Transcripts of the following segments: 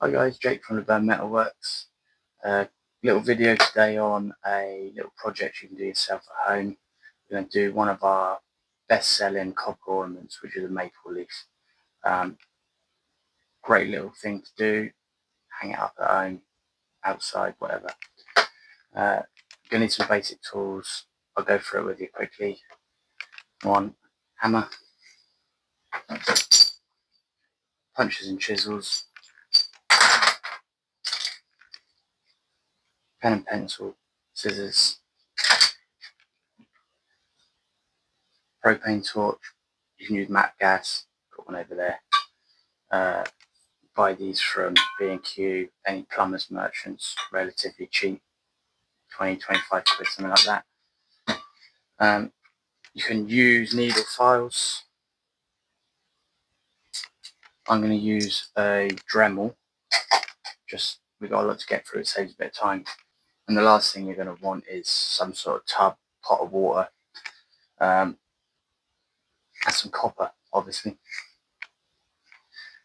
Hi guys, Jake from the Burn Metalworks. Little video today on a little project you can do yourself at home. We're going to do one of our best-selling copper ornaments, which is a maple leaf. Great little thing to do. Hang it up at home, outside, whatever. You're going to need some basic tools. I'll go through it with you quickly. One hammer, punches and chisels, pen and pencil, scissors, propane torch. You can use MAP gas, got one over there. Buy these from B&Q, any plumbers merchants, relatively cheap, 20-25 quid, something like that. You can use needle files. I'm going to use a Dremel. Just, we've got a lot to get through, it saves a bit of time. And the last thing you're going to want is some sort of tub, pot of water, and some copper, obviously.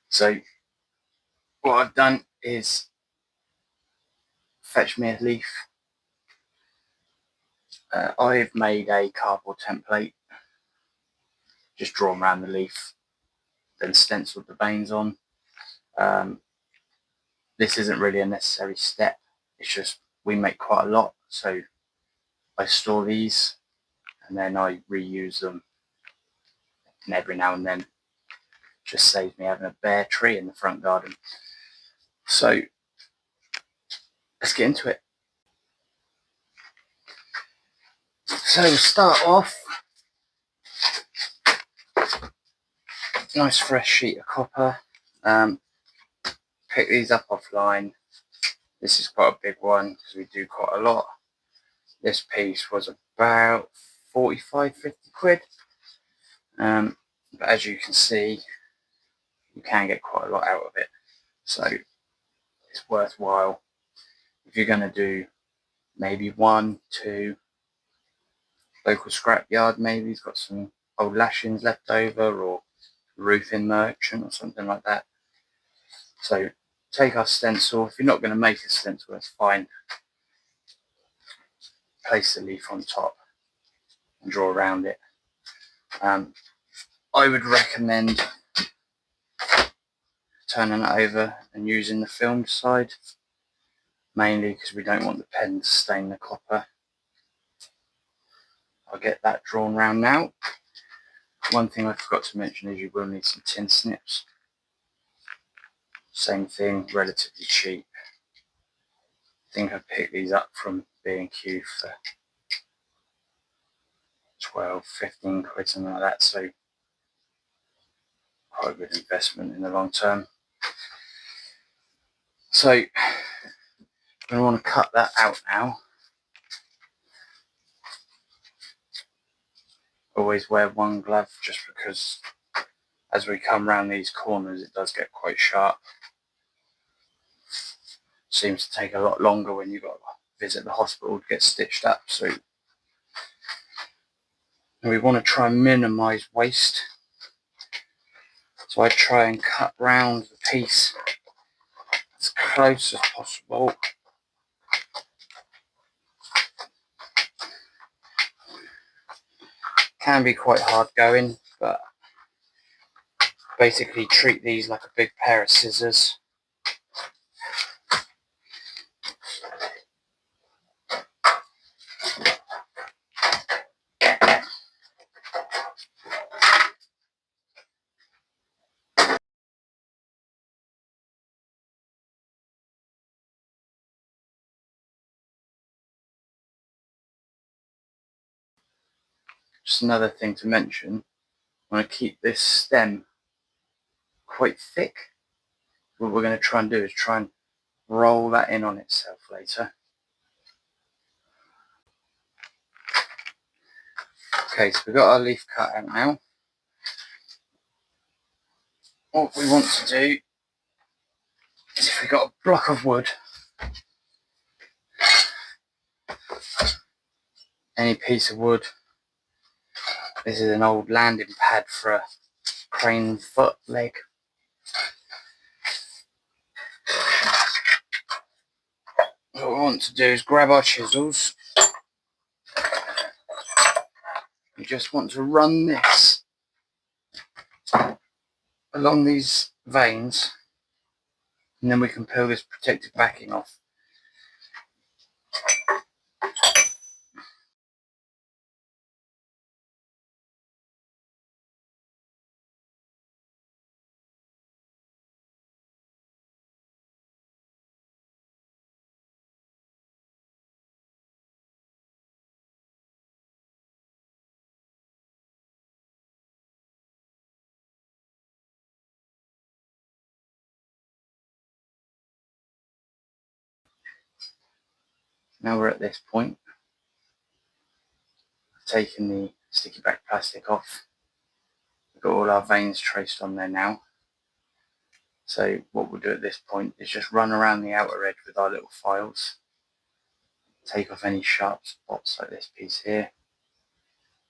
So what I've done is fetch me a leaf. I've made a cardboard template, just drawn around the leaf, then stenciled the veins on. This isn't really a necessary step, it's just we make quite a lot, so I store these and then I reuse them, and every now and then just saves me having a bare tree in the front garden. So let's get into it. So we'll start off, nice fresh sheet of copper. Pick these up offline. This is quite a big one because we do quite a lot. This piece was about 45-50 quid. But as you can see, you can get quite a lot out of it, so it's worthwhile. If you're going to do maybe 1, 2, local scrapyard, maybe he's got some old lashings left over, or roofing merchant or something like that. So take our stencil. If you're not going to make a stencil, that's fine. Place the leaf on top and draw around it. I would recommend turning it over and using the filmed side, mainly because we don't want the pen to stain the copper. I'll get that drawn round now. One thing I forgot to mention is you will need some tin snips. Same thing, relatively cheap. I think I picked these up from B&Q for 12-15 quid, something like that, so quite a good investment in the long term. So I'm going to want to cut that out now. Always wear one glove, just because as we come around these corners it does get quite sharp. Seems to take a lot longer when you've got to visit the hospital to get stitched up, so we want to try and minimise waste. So I try and cut round the piece as close as possible. Can be quite hard going, but basically treat these like a big pair of scissors. Just another thing to mention, I want to keep this stem quite thick. What we're going to try and do is try and roll that in on itself later. Okay, so we've got our leaf cut out now. What we want to do is, if we've got a block of wood, any piece of wood, this is an old landing pad for a crane foot leg. what we want to do is grab our chisels. We just want to run this along these veins, and then we can peel this protective backing off. Now we're at this point. I've taken the sticky back plastic off. We've got all our veins traced on there now. So what we'll do at this point is just run around the outer edge with our little files. Take off any sharp spots like this piece here.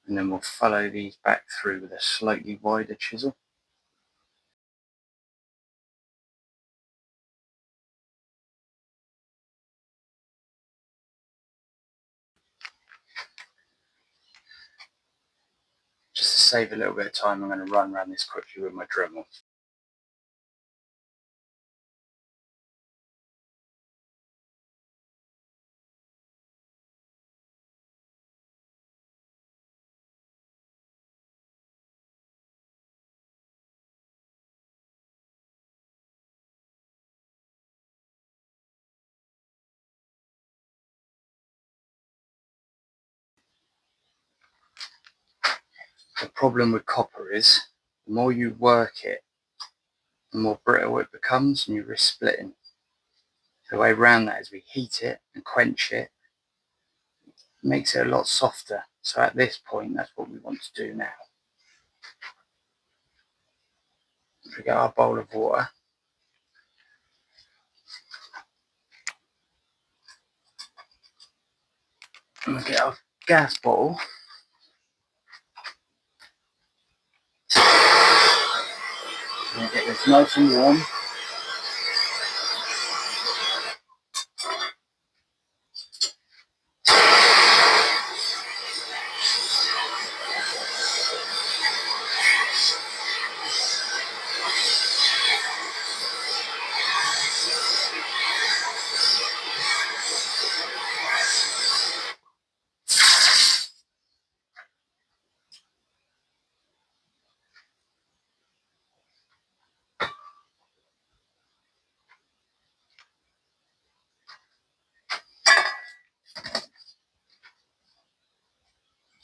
And then we'll follow these back through with a slightly wider chisel. Just to save a little bit of time, I'm going to run around this quickly with my Dremel. The problem with copper is, the more you work it, the more brittle it becomes and you risk splitting. The way around that is we heat it and quench it. It makes it a lot softer. So at this point, that's what we want to do now. We get our bowl of water. And we get our gas bottle. And get this nice and warm.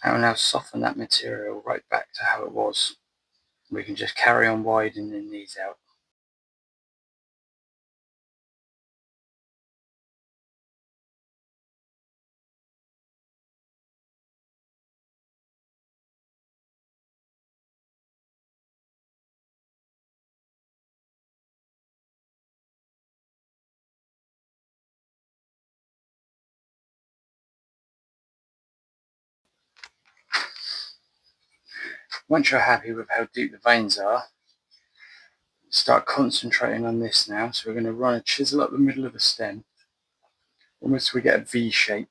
And we'll now soften that material right back to how it was. We can just carry on widening these out. Once you're happy with how deep the veins are, start concentrating on this now. So we're going to run a chisel up the middle of the stem, almost so we get a V shape.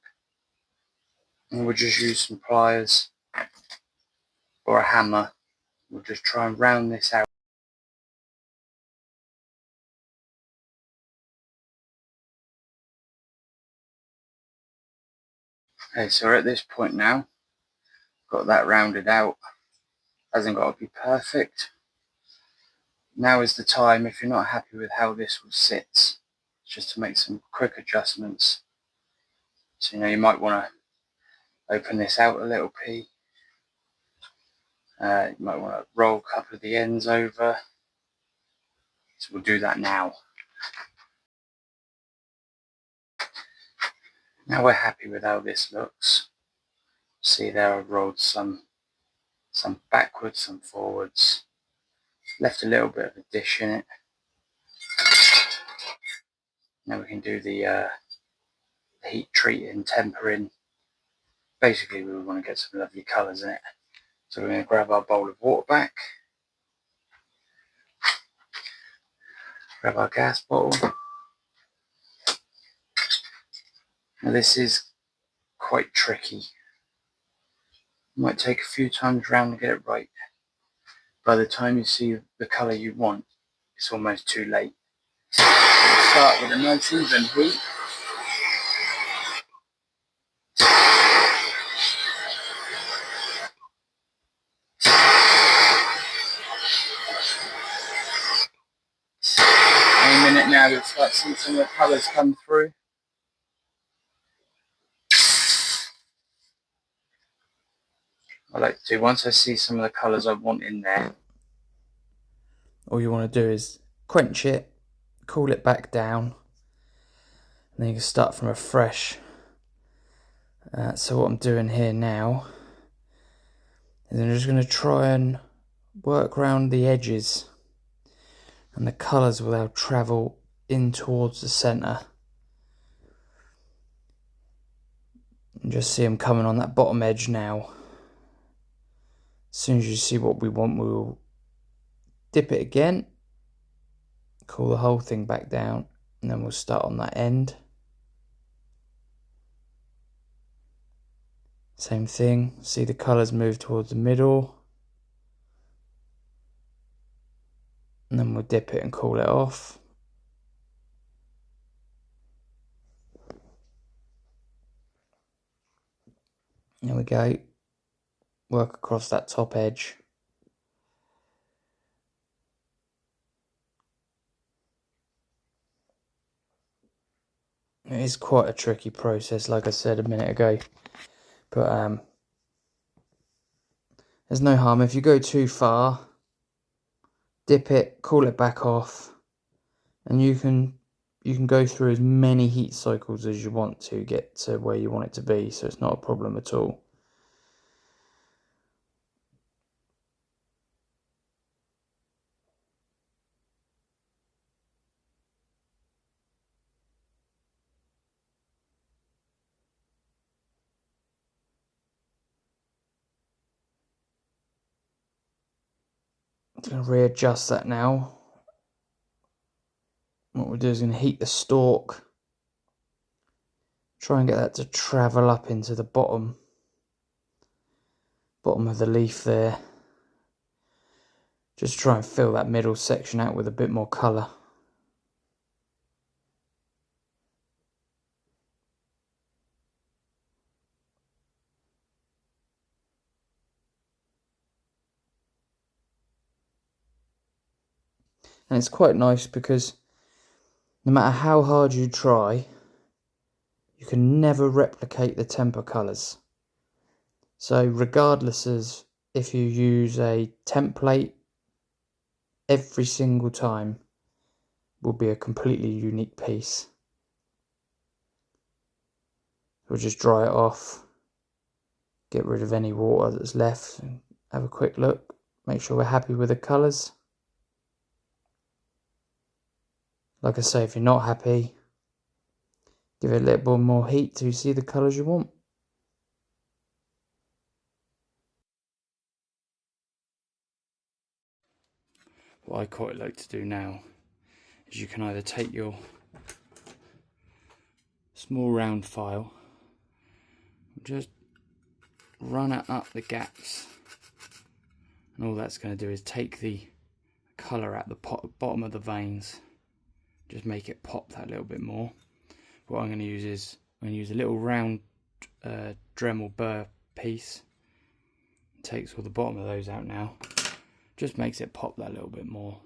And we'll just use some pliers or a hammer. We'll just try and round this out. Okay, so we're at this point now. Got that rounded out. Hasn't got to be perfect. Now is the time, if you're not happy with how this will sit, just to make some quick adjustments. So you might want to open this out a little P. You might want to roll a couple of the ends over. So we'll do that now. Now we're happy with how this looks. See there, I've rolled some backwards, some forwards. Left a little bit of a dish in it. Now we can do the heat treating, tempering. Basically, we want to get some lovely colours in it. So we're going to grab our bowl of water back. Grab our gas bottle. Now this is quite tricky. Might take a few times round to get it right. By the time you see the colour you want, it's almost too late. So we'll start with a nice even heat. In a minute now you'll start seeing some of the colours come through. I like to do, once I see some of the colours I want in there, all you want to do is quench it, cool it back down, and then you can start from afresh. So what I'm doing here now is I'm just going to try and work around the edges, and the colours will travel in towards the centre. And just see them coming on that bottom edge now. As soon as you see what we want, we'll dip it again, cool the whole thing back down, and then we'll start on that end. Same thing, see the colours move towards the middle, and then we'll dip it and cool it off. There we go, work across that top edge. It is quite a tricky process, like I said a minute ago, but there's no harm. If you go too far, dip it, cool it back off, and you can go through as many heat cycles as you want to get to where you want it to be, so it's not a problem at all. I'm going to readjust that now. What we'll do is going to heat the stalk, try and get that to travel up into the bottom of the leaf there. Just try and fill that middle section out with a bit more colour. And it's quite nice because no matter how hard you try, you can never replicate the temper colours. So regardless of if you use a template, every single time will be a completely unique piece. We'll just dry it off, get rid of any water that's left, and have a quick look, make sure we're happy with the colours. Like I say, if you're not happy, give it a little bit more heat to see the colours you want. What I quite like to do now is you can either take your small round file and just run it up the gaps, and all that's going to do is take the colour at the bottom of the veins, just make it pop that little bit more. What I'm going to use is a little round Dremel burr piece. It takes all the bottom of those out now, just makes it pop that little bit more.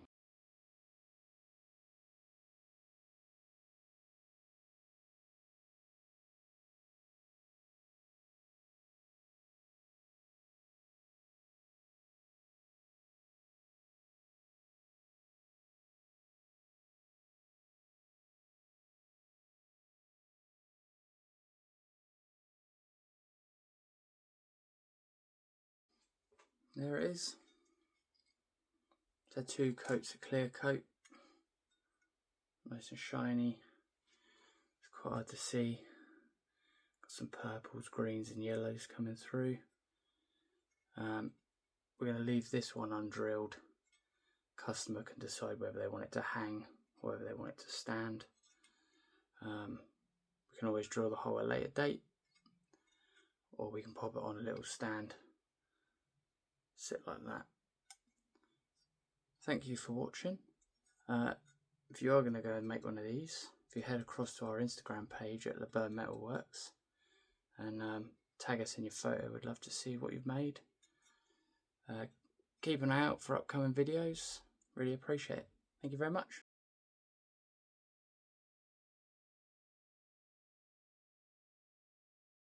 There it is. So 2 coats of clear coat, nice and shiny. It's quite hard to see. Got some purples, greens and yellows coming through. We're going to leave this one undrilled. Customer can decide whether they want it to hang or whether they want it to stand. We're We can always drill the hole at a later date, or we can pop it on a little stand, sit like that. Thank you for watching. If you are going to go and make one of these, if you head across to our Instagram page at LeBurn Metalworks and tag us in your photo, we'd love to see what you've made. Keep an eye out for upcoming videos. Really appreciate it. Thank you very much.